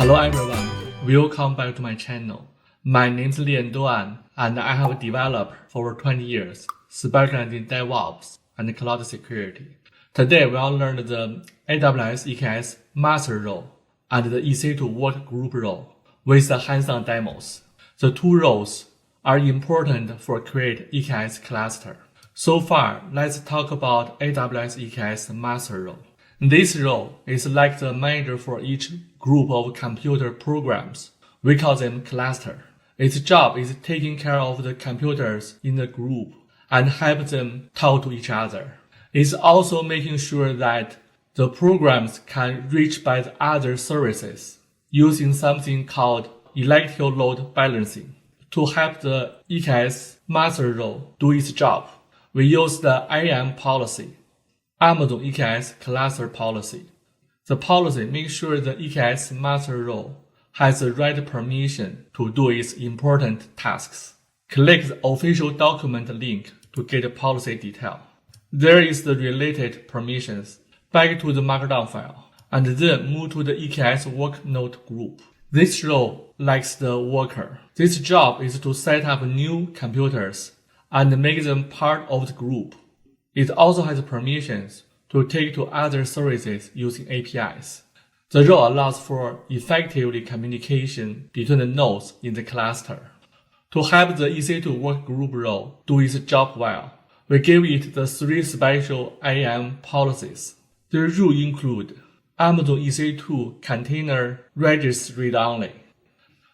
Hello everyone, welcome back to my channel. My name is Lian Duan, and I have developed for over 20 years, specialized in DevOps and cloud security. Today we'll learn the AWS EKS master role and the EC2 work group role with the hands-on demos. The two roles are important for create EKS cluster. So far, let's talk about AWS EKS master role. This role is like the manager for each group of computer programs. We call them cluster. Its job is taking care of the computers in the group and help them talk to each other. It's also making sure that the programs can reach by the other services using something called electrical load balancing. To help the EKS master role do its job, we use the IAM policy, Amazon EKS cluster policy. The policy makes sure the EKS master role has the right permission to do its important tasks. Click the official document link to get policy detail. There is the related permissions. Back to the markdown file, and then move to the EKS work node group. This role likes the worker. This job is to set up new computers and make them part of the group. It also has permissions to take to other services using APIs. The role allows for effective communication between the nodes in the cluster. To help the EC2 work group role do its job well, we give it the three special IAM policies. The rules include Amazon EC2 container registry read-only.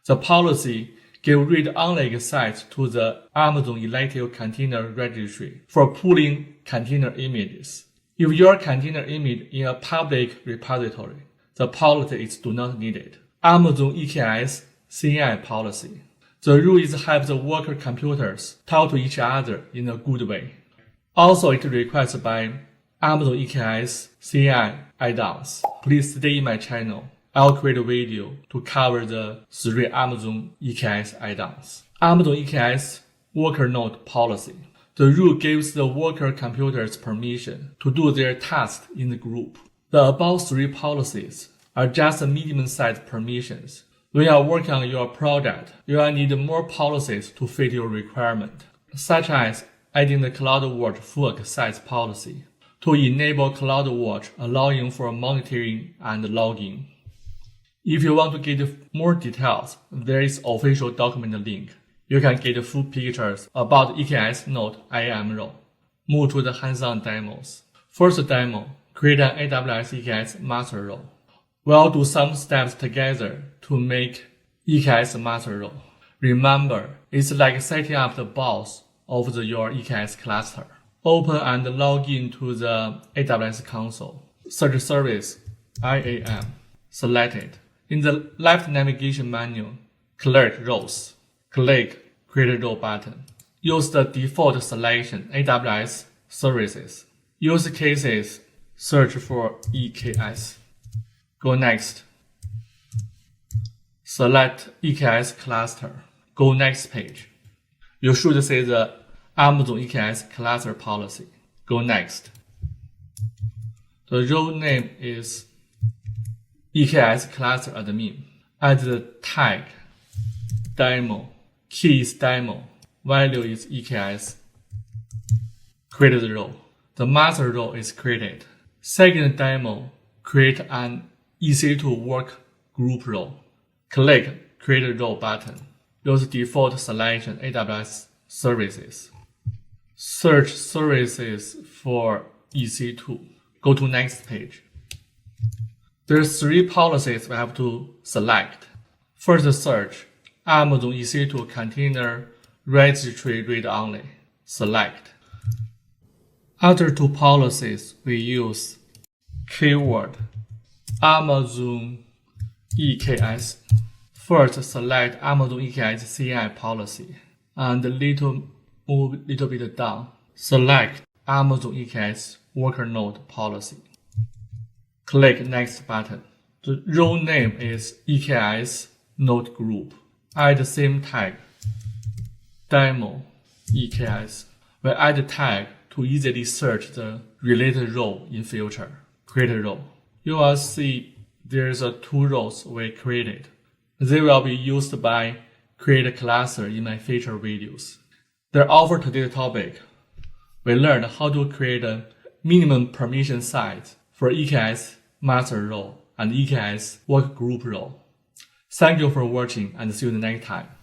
The policy gives read-only access to the Amazon Elective Container Registry for pulling container images. If your container image in a public repository, the policy is do not needed. Amazon EKS CI policy. The rule is have the worker computers talk to each other in a good way. Also, it requires by Amazon EKS CI add-ons. Please stay in my channel. I'll create a video to cover the three Amazon EKS add-ons. Amazon EKS worker node policy. The rule gives the worker computers permission to do their tasks in the group. The above three policies are just medium-sized permissions. When you are working on your project, you will need more policies to fit your requirement, such as adding the CloudWatch full access policy to enable CloudWatch allowing for monitoring and logging. If you want to get more details, there is official document link. You can get full pictures about EKS node IAM role. Move to the hands-on demos. First demo, create an AWS EKS master role. We'll do some steps together to make EKS master role. Remember, it's like setting up the boss of your EKS cluster. Open and log in to the AWS console. Search service IAM. Select it. In the left navigation menu, click roles. Click create role button. Use the default selection AWS services. Use cases, search for EKS. Go next. Select EKS cluster. Go next page. You should see the Amazon EKS cluster policy. Go next. The role name is EKS cluster admin. Add the tag demo. Key is demo. Value is EKS. Create the role. The master role is created. Second demo, create an EC2 work group role. Click create role button. Use default selection AWS services. Search services for EC2. Go to next page. There's three policies we have to select. First search, Amazon EC2 container registry read-only. Select. Other two policies we use keyword Amazon EKS. First select Amazon EKS CI policy and move a little bit down. Select Amazon EKS worker node policy. Click next button. The role name is EKS node group. Add the same tag demo EKS. We add a tag to easily search the related role in future. Create a role. You will see there's two roles we created. They will be used by create classes in my future videos. They're all for today's topic. We learned how to create a minimum permission size for EKS master role and EKS work group role. Thank you for watching and see you the next time.